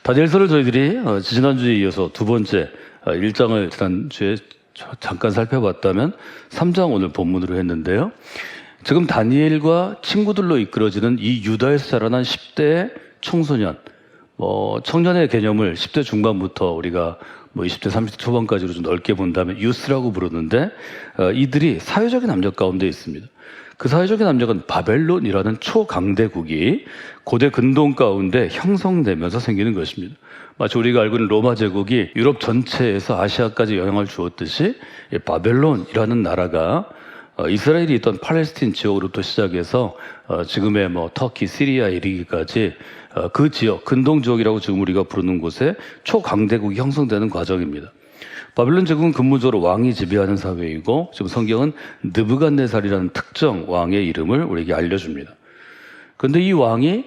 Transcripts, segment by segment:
다니엘서를 저희들이 지난주에 이어서 두 번째 1장을 지난주에 잠깐 살펴봤다면 3장 오늘 본문으로 했는데요. 지금 다니엘과 친구들로 이끌어지는 이 유다에서 자라난 10대의 청소년, 청년의 개념을 10대 중반부터 우리가 20대, 30대 초반까지로 좀 넓게 본다면 유스라고 부르는데 이들이 사회적인 압력 가운데 있습니다. 그 사회적인 압력은 바벨론이라는 초강대국이 고대 근동 가운데 형성되면서 생기는 것입니다. 마치 우리가 알고 있는 로마 제국이 유럽 전체에서 아시아까지 영향을 주었듯이 바벨론이라는 나라가 이스라엘이 있던 팔레스틴 지역으로부터 시작해서 지금의 터키, 시리아 이르기까지 그 지역, 근동 지역이라고 지금 우리가 부르는 곳에 초강대국이 형성되는 과정입니다. 바벨론 제국은 근본적으로 왕이 지배하는 사회이고 지금 성경은 느부갓네살이라는 특정 왕의 이름을 우리에게 알려줍니다. 그런데 이 왕이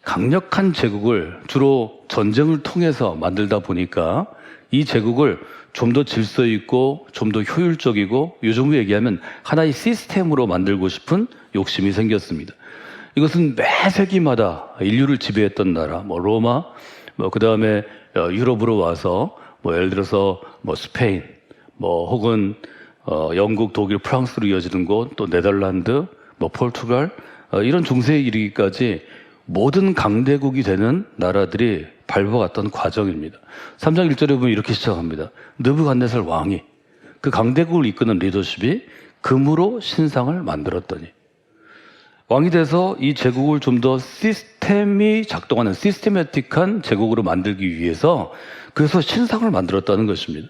강력한 제국을 주로 전쟁을 통해서 만들다 보니까 이 제국을 좀 더 질서 있고 좀 더 효율적이고 요즘으로 얘기하면 하나의 시스템으로 만들고 싶은 욕심이 생겼습니다. 이것은 매 세기마다 인류를 지배했던 나라, 로마, 그 다음에 유럽으로 와서 예를 들어서 스페인, 혹은 영국, 독일, 프랑스로 이어지는 곳, 또 네덜란드, 포르투갈, 이런 중세에 이르기까지 모든 강대국이 되는 나라들이 밟아갔던 과정입니다. 3장 1절에 보면 이렇게 시작합니다. 느부갓네살 왕이 그 강대국을 이끄는 리더십이 금으로 신상을 만들었더니, 왕이 돼서 이 제국을 좀 더 시스템이 작동하는 시스테매틱한 제국으로 만들기 위해서 그래서 신상을 만들었다는 것입니다.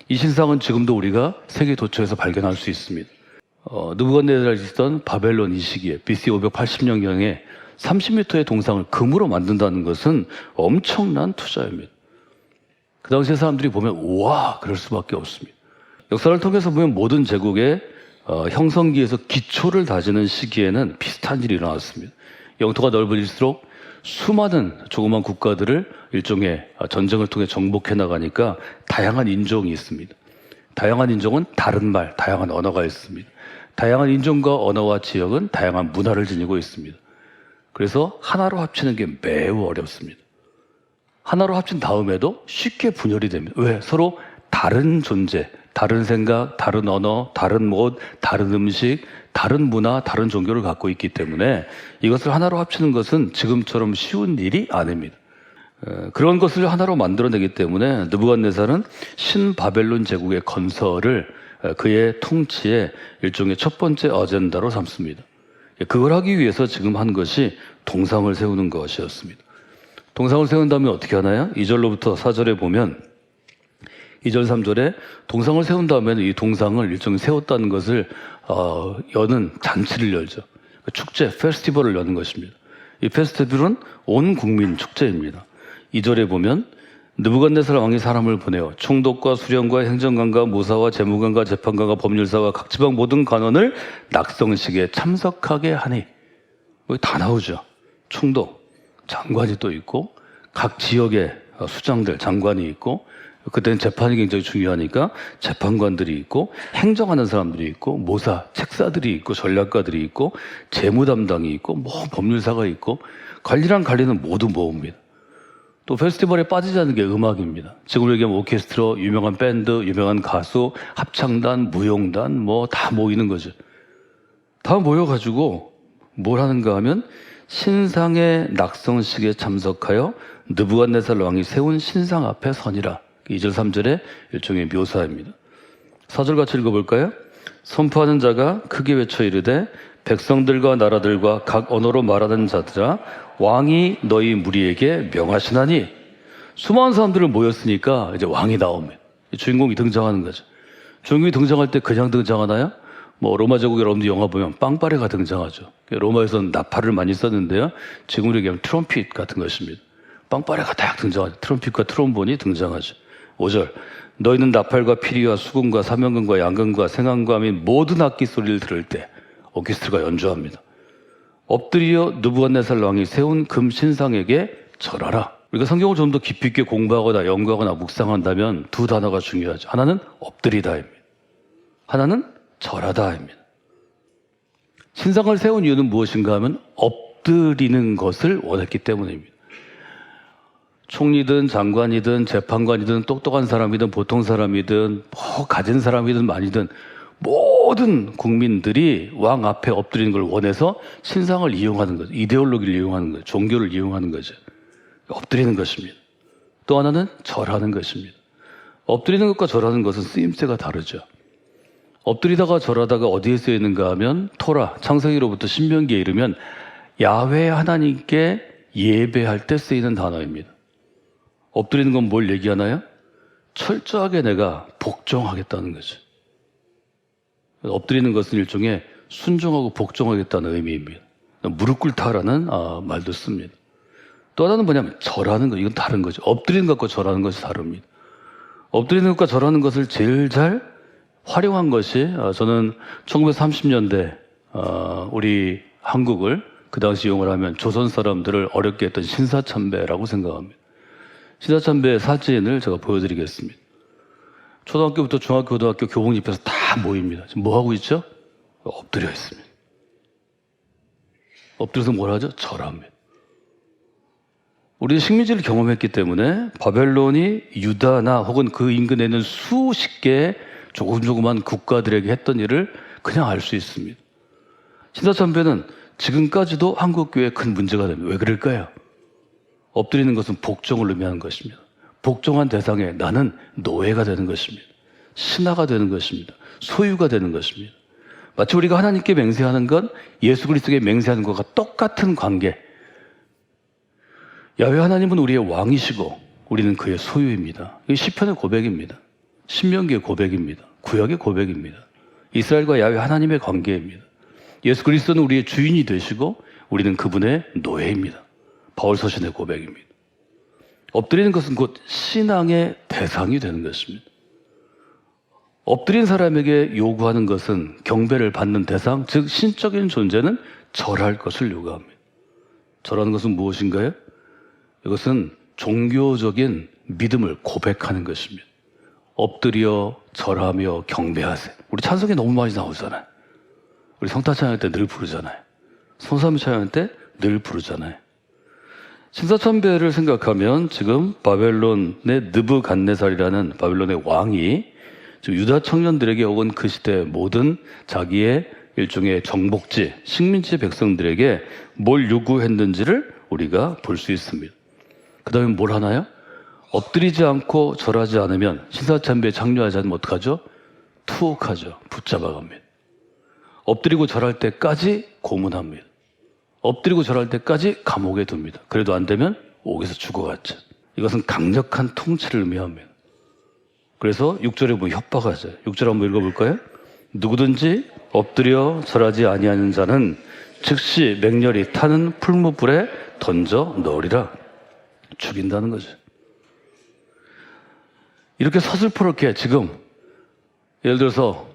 이 신상은 지금도 우리가 세계 도처에서 발견할 수 있습니다. 느부갓네살이 있던 바벨론 이 시기에 BC 580년경에 30m의 동상을 금으로 만든다는 것은 엄청난 투자입니다. 그 당시에 사람들이 보면 우와 그럴 수밖에 없습니다. 역사를 통해서 보면 모든 제국의 형성기에서 기초를 다지는 시기에는 비슷한 일이 일어났습니다. 영토가 넓어질수록 수많은 조그만 국가들을 일종의 전쟁을 통해 정복해 나가니까 다양한 인종이 있습니다. 다양한 인종은 다른 말, 다양한 언어가 있습니다. 다양한 인종과 언어와 지역은 다양한 문화를 지니고 있습니다. 그래서 하나로 합치는 게 매우 어렵습니다. 하나로 합친 다음에도 쉽게 분열이 됩니다. 왜? 서로 다른 존재, 다른 생각, 다른 언어, 다른 옷, 다른 음식, 다른 문화, 다른 종교를 갖고 있기 때문에 이것을 하나로 합치는 것은 지금처럼 쉬운 일이 아닙니다. 그런 것을 하나로 만들어내기 때문에 느부갓네살은 신바벨론 제국의 건설을 그의 통치의 일종의 첫 번째 어젠다로 삼습니다. 그걸 하기 위해서 지금 한 것이 동상을 세우는 것이었습니다. 동상을 세운다면 어떻게 하나요? 2절로부터 4절에 보면 2절, 3절에 동상을 세운 다음에는 이 동상을 일종의 세웠다는 것을 여는 잔치를 열죠. 축제, 페스티벌을 여는 것입니다. 이 페스티벌은 온 국민 축제입니다. 2절에 보면 느부갓네살 왕이 사람을 보내어 총독과 수령과 행정관과 모사와 재무관과 재판관과 법률사와 각 지방 모든 관원을 낙성식에 참석하게 하니, 여기 다 나오죠. 총독, 장관이 또 있고 각 지역의 수장들, 장관이 있고, 그때는 재판이 굉장히 중요하니까 재판관들이 있고 행정하는 사람들이 있고 모사, 책사들이 있고 전략가들이 있고 재무 담당이 있고 법률사가 있고 관리랑 관리는 모두 모읍니다. 또 페스티벌에 빠지지 않는 게 음악입니다. 지금 얘기하면 오케스트라, 유명한 밴드, 유명한 가수, 합창단, 무용단 다 모이는 거죠. 다 모여가지고 뭘 하는가 하면 신상의 낙성식에 참석하여 느부갓네살 왕이 세운 신상 앞에 서니라. 2절 3절의 일종의 묘사입니다. 4절 같이 읽어볼까요? 선포하는 자가 크게 외쳐 이르되 백성들과 나라들과 각 언어로 말하는 자들아 왕이 너희 무리에게 명하시나니. 수많은 사람들을 모였으니까 이제 왕이 나오면 주인공이 등장하는 거죠. 주인공이 등장할 때 그냥 등장하나요? 로마 제국에 여러분들 영화 보면 빵빠레가 등장하죠. 로마에서는 나팔을 많이 썼는데요. 지금으로 얘기하면 트럼핏 같은 것입니다. 빵빠레가 딱 등장하죠. 트럼핏과 트롬본이 등장하죠. 5절 너희는 나팔과 피리와 수금과 사명금과 양금과 생황과 및 모든 악기 소리를 들을 때 오케스트라가 연주합니다. 엎드려 느부갓네살 왕이 세운 금 신상에게 절하라. 우리가 성경을 좀 더 깊이 있게 공부하거나 연구하거나 묵상한다면 두 단어가 중요하죠. 하나는 엎드리다입니다. 하나는 절하다입니다. 신상을 세운 이유는 무엇인가 하면 엎드리는 것을 원했기 때문입니다. 총리든 장관이든 재판관이든 똑똑한 사람이든 보통 사람이든 가진 사람이든 많이든 모든 국민들이 왕 앞에 엎드리는 걸 원해서 신상을 이용하는 거죠. 이데올로기를 이용하는 거죠. 종교를 이용하는 거죠. 엎드리는 것입니다. 또 하나는 절하는 것입니다. 엎드리는 것과 절하는 것은 쓰임새가 다르죠. 엎드리다가 절하다가 어디에 쓰여 있는가 하면 토라, 창세기로부터 신명기에 이르면 야훼 하나님께 예배할 때 쓰이는 단어입니다. 엎드리는 건 뭘 얘기하나요? 철저하게 내가 복종하겠다는 거죠. 엎드리는 것은 일종의 순종하고 복종하겠다는 의미입니다. 무릎 꿇다라는 말도 씁니다. 또 하나는 뭐냐면 절하는 거, 이건 다른 거죠. 엎드리는 것과 절하는 것이 다릅니다. 엎드리는 것과 절하는 것을 제일 잘 활용한 것이 저는 1930년대 우리 한국을 그 당시 용어를 하면 조선 사람들을 어렵게 했던 신사참배라고 생각합니다. 신사참배 사진을 제가 보여드리겠습니다. 초등학교부터 중학교, 고등학교 교복입혀서 다 모입니다. 지금 뭐 하고 있죠? 엎드려 있습니다. 엎드려서 뭘 하죠? 절합니다. 우리는 식민지를 경험했기 때문에 바벨론이 유다나 혹은 그 인근에 있는 수십 개의 조금조금한 국가들에게 했던 일을 그냥 알 수 있습니다. 신사참배는 지금까지도 한국교회에 큰 문제가 됩니다. 왜 그럴까요? 엎드리는 것은 복종을 의미하는 것입니다. 복종한 대상에 나는 노예가 되는 것입니다. 신하가 되는 것입니다. 소유가 되는 것입니다. 마치 우리가 하나님께 맹세하는 건 예수 그리스도께 맹세하는 것과 똑같은 관계. 야훼 하나님은 우리의 왕이시고 우리는 그의 소유입니다. 이게 시편의 고백입니다. 신명기의 고백입니다. 구약의 고백입니다. 이스라엘과 야훼 하나님의 관계입니다. 예수 그리스도는 우리의 주인이 되시고 우리는 그분의 노예입니다. 바울 서신의 고백입니다. 엎드리는 것은 곧 신앙의 대상이 되는 것입니다. 엎드린 사람에게 요구하는 것은 경배를 받는 대상, 즉 신적인 존재는 절할 것을 요구합니다. 절하는 것은 무엇인가요? 이것은 종교적인 믿음을 고백하는 것입니다. 엎드려 절하며 경배하세요. 우리 찬송에 너무 많이 나오잖아요. 우리 성탄 찬양할 때 늘 부르잖아요. 성삼위 찬양할 때 늘 부르잖아요. 신사참배를 생각하면 지금 바벨론의 느부갓네살이라는 바벨론의 왕이 지금 유다 청년들에게 혹은 그 시대 모든 자기의 일종의 정복지, 식민지 백성들에게 뭘 요구했는지를 우리가 볼 수 있습니다. 그 다음에 뭘 하나요? 엎드리지 않고 절하지 않으면 신사참배에 참여하지 않으면 어떡하죠? 투옥하죠. 붙잡아갑니다. 엎드리고 절할 때까지 고문합니다. 엎드리고 절할 때까지 감옥에 둡니다. 그래도 안 되면 옥에서 죽어갔죠. 이것은 강력한 통치를 의미합니다. 그래서 6절에 보면 협박하죠. 6절 한번 읽어볼까요? 누구든지 엎드려 절하지 아니하는 자는 즉시 맹렬히 타는 풀무불에 던져 넣으리라. 죽인다는 거죠. 이렇게 서슬퍼렇게 지금 예를 들어서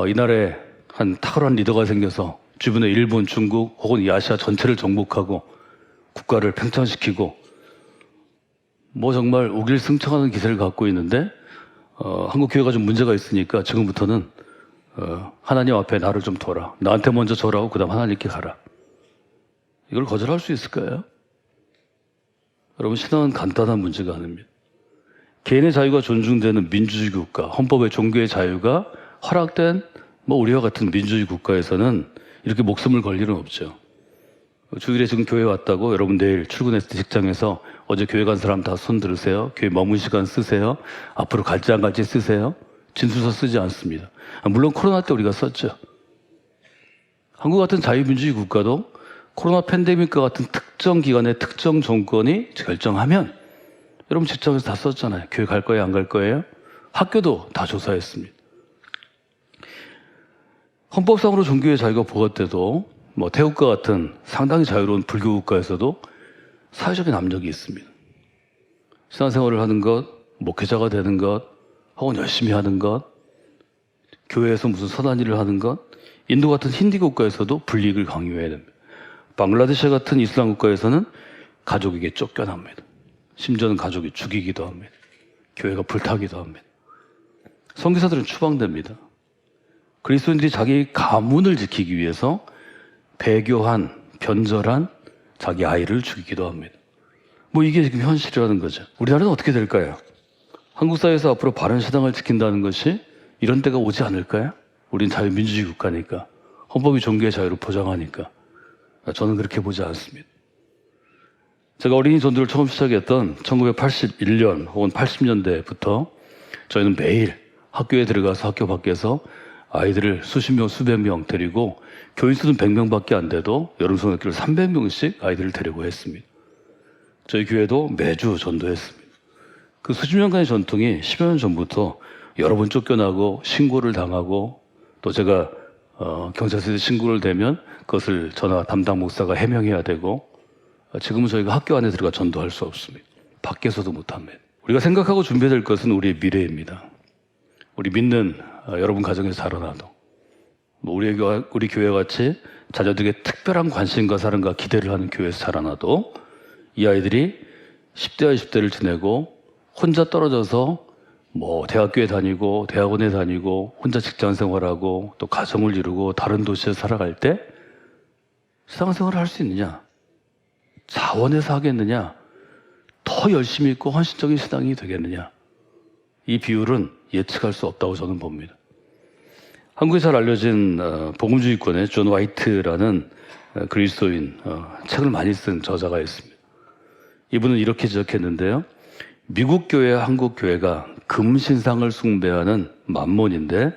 이날에 한 탁월한 리더가 생겨서 주변에 일본, 중국 혹은 이 아시아 전체를 정복하고 국가를 팽창시키고 뭐 정말 우길승천하는 기세를 갖고 있는데 한국 교회가 좀 문제가 있으니까 지금부터는 하나님 앞에 나를 좀 둬라. 나한테 먼저 절하고 그 다음 하나님께 가라. 이걸 거절할 수 있을까요? 여러분, 신앙은 간단한 문제가 아닙니다. 개인의 자유가 존중되는 민주주의 국가, 헌법의 종교의 자유가 허락된 우리와 같은 민주주의 국가에서는 이렇게 목숨을 걸 일은 없죠. 주일에 지금 교회 왔다고 여러분 내일 출근했을 때 직장에서 어제 교회 간 사람 다 손 들으세요. 교회 머문 시간 쓰세요. 앞으로 갈지 안 갈지 쓰세요. 진술서 쓰지 않습니다. 물론 코로나 때 우리가 썼죠. 한국 같은 자유민주주의 국가도 코로나 팬데믹과 같은 특정 기관의 특정 정권이 결정하면 여러분 직장에서 다 썼잖아요. 교회 갈 거예요? 안 갈 거예요? 학교도 다 조사했습니다. 헌법상으로 종교의 자유가 보호돼도 태국과 같은 상당히 자유로운 불교 국가에서도 사회적인 압력이 있습니다. 신앙생활을 하는 것, 목회자가 되는 것, 혹은 열심히 하는 것, 교회에서 무슨 선한 일을 하는 것, 인도 같은 힌디 국가에서도 불이익을 강요해야 됩니다. 방글라데시 같은 이슬람 국가에서는 가족에게 쫓겨납니다. 심지어는 가족이 죽이기도 합니다. 교회가 불타기도 합니다. 선교사들은 추방됩니다. 그리스도인들이 자기 가문을 지키기 위해서 배교한, 변절한 자기 아이를 죽이기도 합니다. 뭐 이게 지금 현실이라는 거죠. 우리나라는 어떻게 될까요? 한국 사회에서 앞으로 바른 신앙을 지킨다는 것이 이런 때가 오지 않을까요? 우린 자유민주주의 국가니까. 헌법이 종교의 자유를 보장하니까. 저는 그렇게 보지 않습니다. 제가 어린이 전도를 처음 시작했던 1981년 혹은 80년대부터 저희는 매일 학교에 들어가서 학교 밖에서 아이들을 수십 명, 수백 명 데리고 교인 수는 100명밖에 안 돼도 여름성학교를 300명씩 아이들을 데리고 했습니다. 저희 교회도 매주 전도했습니다. 그 수십 년간의 전통이 10여 년 전부터 여러 번 쫓겨나고 신고를 당하고 또 제가 경찰서에 신고를 대면 그것을 저나 담당 목사가 해명해야 되고 지금은 저희가 학교 안에 들어가 전도할 수 없습니다. 밖에서도 못합니다. 우리가 생각하고 준비해야 될 것은 우리의 미래입니다. 우리 믿는 여러분 가정에서 자라나도 우리 교회 같이 자녀들에게 특별한 관심과 사랑과 기대를 하는 교회에서 자라나도 이 아이들이 10대와 20대를 지내고 혼자 떨어져서 뭐 대학교에 다니고 대학원에 다니고 혼자 직장 생활하고 또 가정을 이루고 다른 도시에 살아갈 때 신앙생활을 할 수 있느냐? 자원해서 하겠느냐? 더 열심히 있고 헌신적인 신앙이 되겠느냐? 이 비율은 예측할 수 없다고 저는 봅니다. 한국에 잘 알려진 복음주의권의 존 화이트라는 그리스도인 책을 많이 쓴 저자가 있습니다. 이분은 이렇게 지적했는데요. 미국 교회와 한국 교회가 금신상을 숭배하는 만몬인데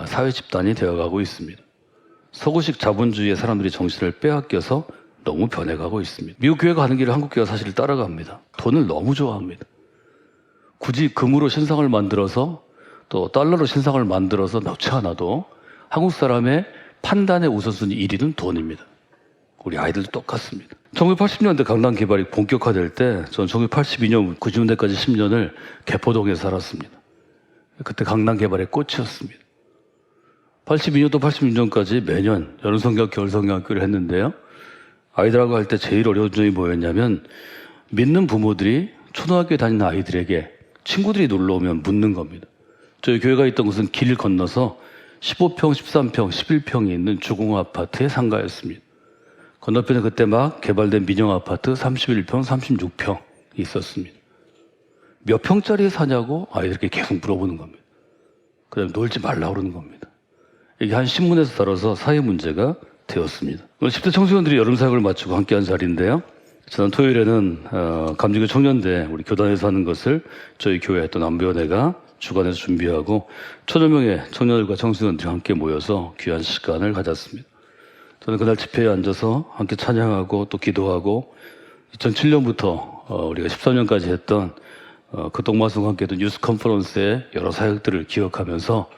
사회 집단이 되어가고 있습니다. 서구식 자본주의의 사람들이 정신을 빼앗겨서 너무 변해가고 있습니다. 미국 교회가 가는 길을 한국 교회가 사실 따라갑니다. 돈을 너무 좋아합니다. 굳이 금으로 신상을 만들어서 또 달러로 신상을 만들어서 넣지 않아도 한국 사람의 판단의 우선순위 1위는 돈입니다. 우리 아이들도 똑같습니다. 1980년대 강남 개발이 본격화될 때 저는 1982년, 90년대까지 10년을 개포동에 살았습니다. 그때 강남 개발의 꽃이었습니다. 82년도 86년까지 매년 여름성경, 겨울성경학교를 했는데요. 아이들하고 할 때 제일 어려운 점이 뭐였냐면 믿는 부모들이 초등학교에 다니는 아이들에게 친구들이 놀러 오면 묻는 겁니다. 저희 교회가 있던 곳은 길 건너서 15평, 13평, 11평이 있는 주공 아파트의 상가였습니다. 건너편에 그때 막 개발된 민영 아파트 31평, 36평 있었습니다. 몇 평짜리 사냐고 아이들에게 계속 물어보는 겁니다. 그 다음에 놀지 말라고 그러는 겁니다. 이게 한 신문에서 다뤄서 사회 문제가 되었습니다. 오늘 10대 청소년들이 여름 사역을 마치고 함께한 자리인데요. 저는 토요일에는 감리교 청년대 우리 교단에서 하는 것을 저희 교회 또 남부연회가 주관해서 준비하고 1,000여 명의 청년들과 청소년들이 함께 모여서 귀한 시간을 가졌습니다. 저는 그날 집회에 앉아서 함께 찬양하고 또 기도하고 2007년부터 우리가 13년까지 했던 그 동마성과 함께 했던 뉴스 컨퍼런스의 여러 사역들을 기억하면서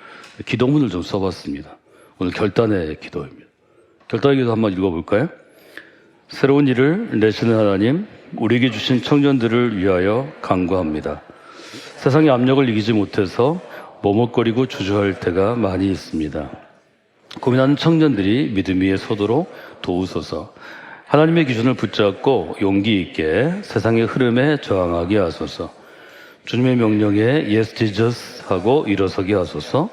기도문을 좀 써봤습니다. 오늘 결단의 기도입니다. 결단의 기도 한번 읽어볼까요? 새로운 일을 내시는 하나님, 우리에게 주신 청년들을 위하여 간구합니다. 세상의 압력을 이기지 못해서 머뭇거리고 주저할 때가 많이 있습니다. 고민하는 청년들이 믿음 위에 서도록 도우소서. 하나님의 기준을 붙잡고 용기 있게 세상의 흐름에 저항하게 하소서. 주님의 명령에 Yes, Jesus 하고 일어서게 하소서.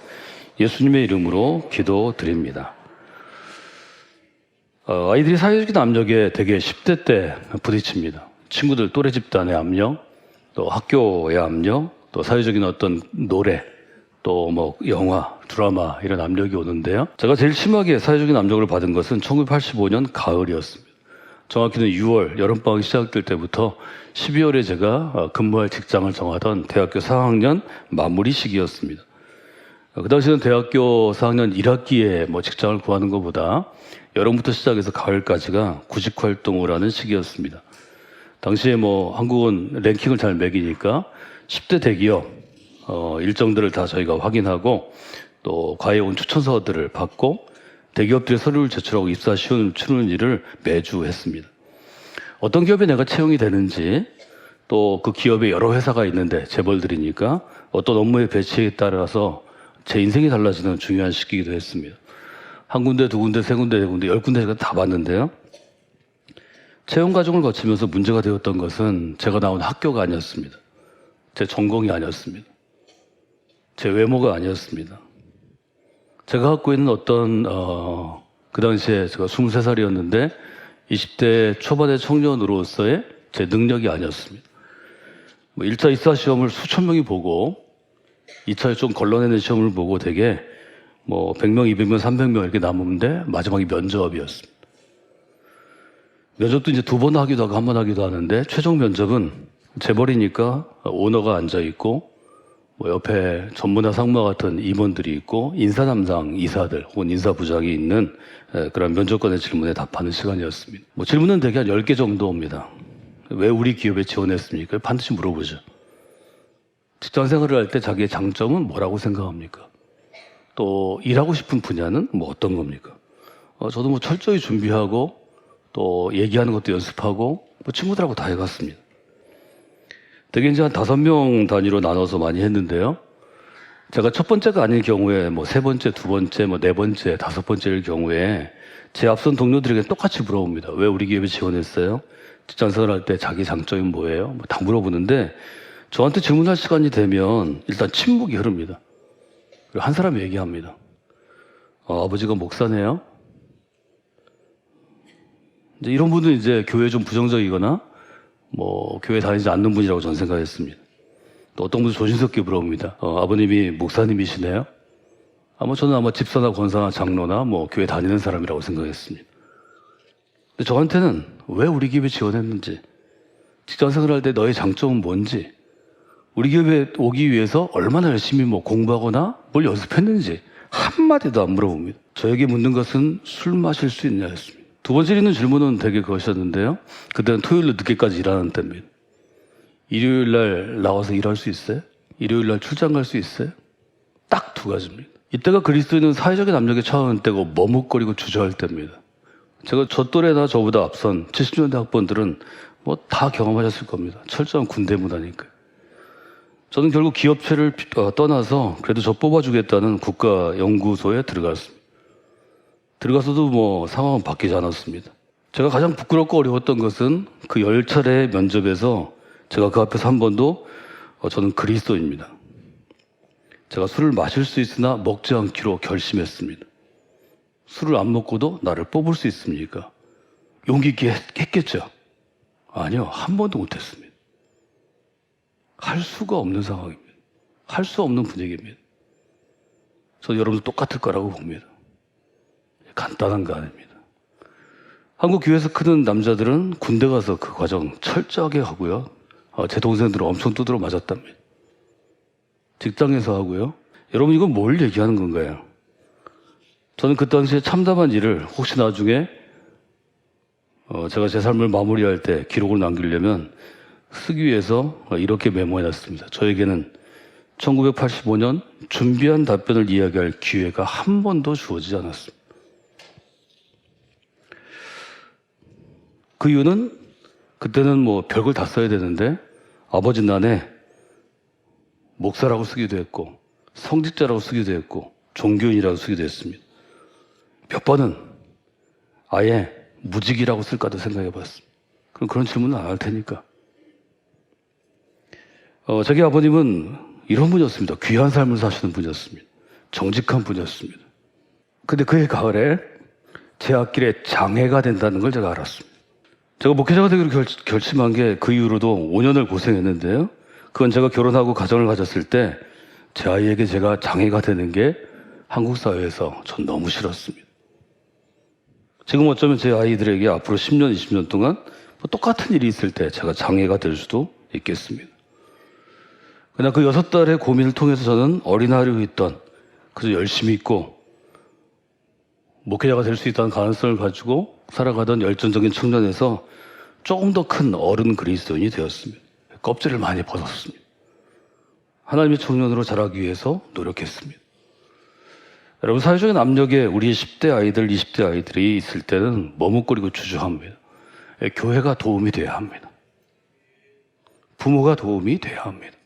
예수님의 이름으로 기도드립니다. 아이들이 사회적인 압력에 되게 10대 때 부딪힙니다. 친구들 또래 집단의 압력, 또 학교의 압력, 또 사회적인 어떤 노래, 또 뭐 영화, 드라마 이런 압력이 오는데요. 제가 제일 심하게 사회적인 압력을 받은 것은 1985년 가을이었습니다. 정확히는 6월 여름방학이 시작될 때부터 12월에 제가 근무할 직장을 정하던 대학교 4학년 마무리 시기였습니다. 그 당시에는 대학교 4학년 1학기에 뭐 직장을 구하는 것보다 여름부터 시작해서 가을까지가 구직 활동을 하는 시기였습니다. 당시에 뭐 한국은 랭킹을 잘 매기니까 10대 대기업 일정들을 다 저희가 확인하고 또 과외 온 추천서들을 받고 대기업들의 서류를 제출하고 입사 시험을 치르는 일을 매주 했습니다. 어떤 기업에 내가 채용이 되는지 또 그 기업에 여러 회사가 있는데 재벌들이니까 어떤 업무의 배치에 따라서 제 인생이 달라지는 중요한 시기이기도 했습니다. 한 군데, 두 군데, 세 군데, 네 군데, 10군데가 다 봤는데요. 채용 과정을 거치면서 문제가 되었던 것은 제가 나온 학교가 아니었습니다. 제 전공이 아니었습니다. 제 외모가 아니었습니다. 제가 갖고 있는 어떤 그 당시에 제가 23살이었는데 20대 초반의 청년으로서의 제 능력이 아니었습니다. 1차, 2차 시험을 수천 명이 보고 2차에 좀 걸러내는 시험을 보고 되게 100명, 200명, 300명 이렇게 남았는데 마지막이 면접이었습니다. 면접도 이제 2번 하기도 하고 1번 하기도 하는데 최종 면접은 재벌이니까 오너가 앉아있고 옆에 전무나 상무와 같은 임원들이 있고 인사 담당 이사들 혹은 인사부장이 있는 그런 면접관의 질문에 답하는 시간이었습니다. 질문은 대개 한 10개 정도 옵니다. 왜 우리 기업에 지원했습니까? 반드시 물어보죠. 직장 생활을 할 때 자기의 장점은 뭐라고 생각합니까? 또 일하고 싶은 분야는 어떤 겁니까? 저도 철저히 준비하고 또 얘기하는 것도 연습하고 친구들하고 다 해갔습니다. 되게 이제 한 5명 단위로 나눠서 많이 했는데요. 제가 첫 번째가 아닌 경우에 세 번째, 두 번째, 네 번째, 5번째일 경우에 제 앞선 동료들에게 똑같이 물어봅니다. 왜 우리 기업에 지원했어요? 직장생활 할 때 자기 장점이 뭐예요? 다 물어보는데 저한테 질문할 시간이 되면 일단 침묵이 흐릅니다. 그리고 한 사람이 얘기합니다. 아버지가 목사네요? 이제 이런 분은 이제 교회에 좀 부정적이거나 교회 다니지 않는 분이라고 저는 생각했습니다. 또 어떤 분은 조심스럽게 물어봅니다. 아버님이 목사님이시네요? 저는 집사나 권사나 장로나 교회 다니는 사람이라고 생각했습니다. 근데 저한테는 왜 우리 기업에 지원했는지, 직장생활 할 때 너의 장점은 뭔지, 우리 기업에 오기 위해서 얼마나 열심히 공부하거나 뭘 연습했는지 한마디도 안 물어봅니다. 저에게 묻는 것은 술 마실 수 있냐였습니다. 두 번째 있는 질문은 되게 그것이었는데요. 그때는 토요일로 늦게까지 일하는 때입니다. 일요일 날 나와서 일할 수 있어요? 일요일 날 출장 갈 수 있어요? 딱 2가지입니다. 이때가 그리스도인은 사회적인 압력에 처하는 때고 머뭇거리고 주저할 때입니다. 제가 저 또래나 저보다 앞선 70년대 학번들은 다 경험하셨을 겁니다. 철저한 군대 문화니까. 저는 결국 기업체를 떠나서 그래도 저 뽑아주겠다는 국가연구소에 들어갔습니다. 들어가서도 상황은 바뀌지 않았습니다. 제가 가장 부끄럽고 어려웠던 것은 그 10차례의 면접에서 제가 그 앞에서 한 번도 저는 그리스도인입니다. 제가 술을 마실 수 있으나 먹지 않기로 결심했습니다. 술을 안 먹고도 나를 뽑을 수 있습니까? 용기 있게 했겠죠? 아니요, 한 번도 못했습니다. 할 수가 없는 상황입니다. 할 수 없는 분위기입니다. 저는 여러분도 똑같을 거라고 봅니다. 간단한 거 아닙니다. 한국 교회에서 크는 남자들은 군대 가서 그 과정 철저하게 하고요. 제 동생들은 엄청 두드러 맞았답니다. 직장에서 하고요. 여러분 이건 뭘 얘기하는 건가요? 저는 그 당시에 참담한 일을 혹시 나중에 제가 제 삶을 마무리할 때 기록을 남기려면 쓰기 위해서 이렇게 메모해놨습니다. 저에게는 1985년 준비한 답변을 이야기할 기회가 한 번도 주어지지 않았습니다. 그 이유는 그때는 별걸 다 써야 되는데 아버지 난에 목사라고 쓰기도 했고 성직자라고 쓰기도 했고 종교인이라고 쓰기도 했습니다. 몇 번은 아예 무직이라고 쓸까도 생각해 봤습니다. 그럼 그런 질문은 안 할 테니까. 자기 아버님은 이런 분이었습니다. 귀한 삶을 사시는 분이었습니다. 정직한 분이었습니다. 근데 그해 가을에 제 앞길에 장애가 된다는 걸 제가 알았습니다. 제가 목회자가 되기로 결심한 게 그 이후로도 5년을 고생했는데요. 그건 제가 결혼하고 가정을 가졌을 때 제 아이에게 제가 장애가 되는 게 한국 사회에서 전 너무 싫었습니다. 지금 어쩌면 제 아이들에게 앞으로 10년, 20년 동안 똑같은 일이 있을 때 제가 장애가 될 수도 있겠습니다. 그러나 그 6달의 고민을 통해서 저는 어린아이로 있던 그저 열심히 있고 목회자가 될 수 있다는 가능성을 가지고 살아가던 열정적인 청년에서 조금 더 큰 어른 그리스도인이 되었습니다. 껍질을 많이 벗었습니다. 하나님의 청년으로 자라기 위해서 노력했습니다. 여러분, 사회적인 압력에 우리 10대 아이들, 20대 아이들이 있을 때는 머뭇거리고 주저합니다. 교회가 도움이 돼야 합니다. 부모가 도움이 돼야 합니다.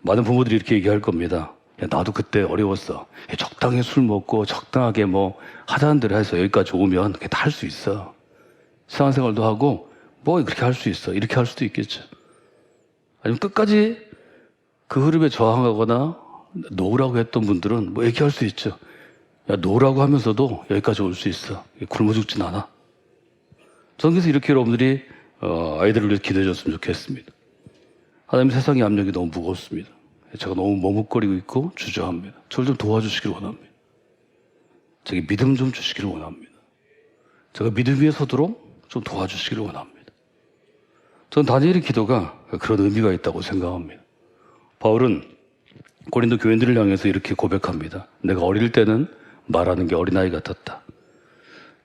많은 부모들이 이렇게 얘기할 겁니다. 야, 나도 그때 어려웠어. 적당히 술 먹고 적당하게 하자는 대로 해서 여기까지 오면 그게 다 할 수 있어. 신앙생활도 하고 그렇게 할 수 있어. 이렇게 할 수도 있겠죠. 아니면 끝까지 그 흐름에 저항하거나 놓으라고 했던 분들은 얘기할 수 있죠. 야, 놓으라고 하면서도 여기까지 올 수 있어. 굶어 죽진 않아. 저는 그래서 이렇게 여러분들이 아이들을 위해서 기도해 줬으면 좋겠습니다. 하나님, 세상의 압력이 너무 무겁습니다. 제가 너무 머뭇거리고 있고 주저합니다. 저를 좀 도와주시길 원합니다. 제게 믿음 좀 주시기를 원합니다. 제가 믿음 위에 서도록 좀 도와주시기를 원합니다. 전 다니엘의 기도가 그런 의미가 있다고 생각합니다. 바울은 고린도 교인들을 향해서 이렇게 고백합니다. 내가 어릴 때는 말하는 게 어린아이 같았다.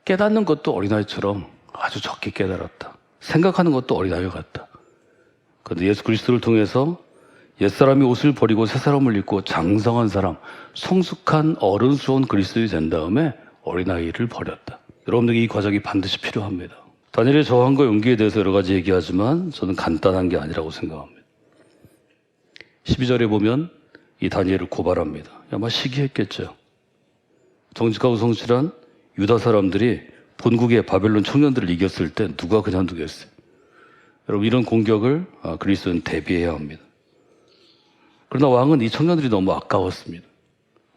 깨닫는 것도 어린아이처럼 아주 적게 깨달았다. 생각하는 것도 어린아이 같다. 그런데 예수 그리스도를 통해서 옛사람이 옷을 버리고 새사람을 입고 장성한 사람, 성숙한 어른스러운 그리스도인이 된 다음에 어린아이를 버렸다. 여러분들에게 이 과정이 반드시 필요합니다. 다니엘의 저항과 용기에 대해서 여러 가지 얘기하지만 저는 간단한 게 아니라고 생각합니다. 12절에 보면 이 다니엘을 고발합니다. 아마 시기했겠죠. 정직하고 성실한 유다 사람들이 본국의 바벨론 청년들을 이겼을 때 누가 그냥 두겠어요? 여러분, 이런 공격을 그리스도는 대비해야 합니다. 그러나 왕은 이 청년들이 너무 아까웠습니다.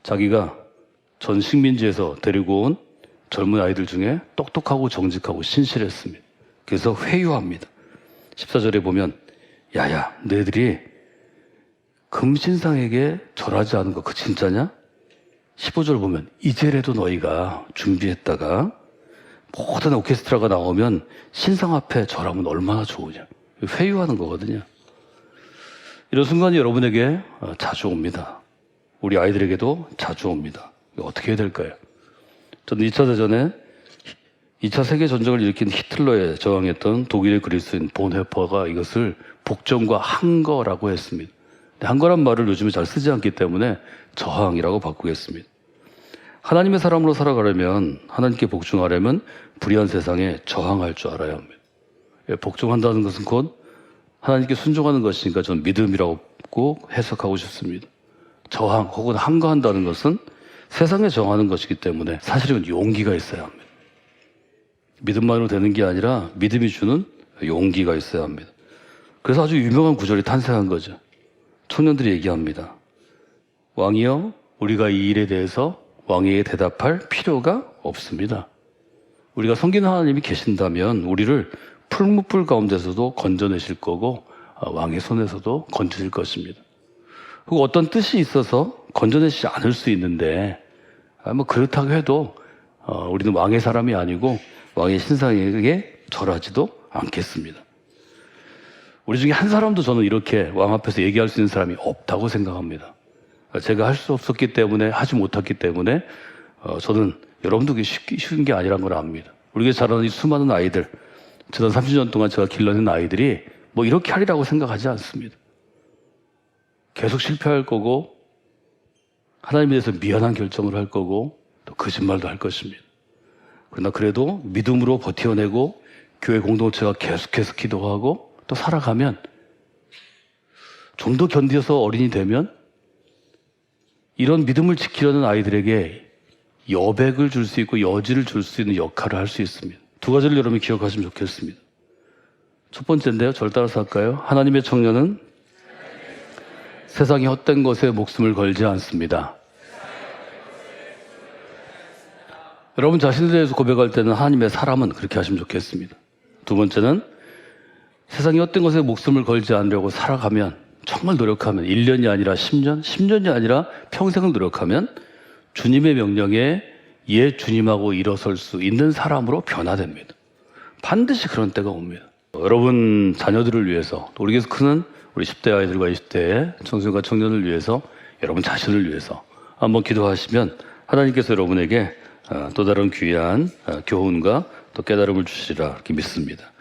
자기가 전 식민지에서 데리고 온 젊은 아이들 중에 똑똑하고 정직하고 신실했습니다. 그래서 회유합니다. 14절에 보면 야야, 너희들이 금신상에게 절하지 않은 거 그 진짜냐? 15절 보면 이제라도 너희가 준비했다가 모든 오케스트라가 나오면 신상 앞에 절하면 얼마나 좋으냐. 회유하는 거거든요. 이런 순간이 여러분에게 자주 옵니다. 우리 아이들에게도 자주 옵니다. 어떻게 해야 될까요? 저는 2차 대전에 2차 세계전쟁을 일으킨 히틀러에 저항했던 독일의 그리스도인 본헤퍼가 이것을 복종과 항거라고 했습니다. 항거란 말을 요즘에 잘 쓰지 않기 때문에 저항이라고 바꾸겠습니다. 하나님의 사람으로 살아가려면, 하나님께 복종하려면 불의한 세상에 저항할 줄 알아야 합니다. 복종한다는 것은 곧 하나님께 순종하는 것이니까 저는 믿음이라고 꼭 해석하고 싶습니다. 저항 혹은 항거한다는 것은 세상에 저항하는 것이기 때문에 사실은 용기가 있어야 합니다. 믿음만으로 되는 게 아니라 믿음이 주는 용기가 있어야 합니다. 그래서 아주 유명한 구절이 탄생한 거죠. 청년들이 얘기합니다. 왕이여, 우리가 이 일에 대해서 왕에게 대답할 필요가 없습니다. 우리가 섬기는 하나님이 계신다면 우리를 풀무불 가운데서도 건져내실 거고 왕의 손에서도 건지실 것입니다. 그리고 어떤 뜻이 있어서 건져내시지 않을 수 있는데 뭐 그렇다고 해도 우리는 왕의 사람이 아니고 왕의 신상에게 절하지도 않겠습니다. 우리 중에 한 사람도 저는 이렇게 왕 앞에서 얘기할 수 있는 사람이 없다고 생각합니다. 제가 할 수 없었기 때문에, 하지 못했기 때문에 저는 여러분도 쉬운 게 아니란 걸 압니다. 우리가 자라는 이 수많은 아이들, 지난 30년 동안 제가 길러낸 아이들이 뭐 이렇게 하리라고 생각하지 않습니다. 계속 실패할 거고 하나님에 대해서 미안한 결정을 할 거고 또 거짓말도 할 것입니다. 그러나 그래도 믿음으로 버텨내고 교회 공동체가 계속해서 기도하고 또 살아가면 좀 더 견뎌서 어린이 되면 이런 믿음을 지키려는 아이들에게 여백을 줄 수 있고 여지를 줄 수 있는 역할을 할 수 있습니다. 두 가지를 여러분이 기억하시면 좋겠습니다. 첫 번째인데요. 저를 따라서 할까요? 하나님의 청년은 세상의 헛된 것에 목숨을 걸지 않습니다. 여러분 자신에 대해서 고백할 때는 하나님의 사람은 그렇게 하시면 좋겠습니다. 두 번째는 세상의 헛된 것에 목숨을 걸지 않으려고 살아가면, 정말 노력하면 1년이 아니라 10년, 10년이 아니라 평생을 노력하면 주님의 명령에 주님하고 일어설 수 있는 사람으로 변화됩니다. 반드시 그런 때가 옵니다. 여러분 자녀들을 위해서, 또 우리에게서 크는 우리 10대 아이들과 20대의 청소년과 청년을 위해서, 여러분 자신을 위해서 한번 기도하시면 하나님께서 여러분에게 또 다른 귀한 교훈과 또 깨달음을 주시리라 이렇게 믿습니다.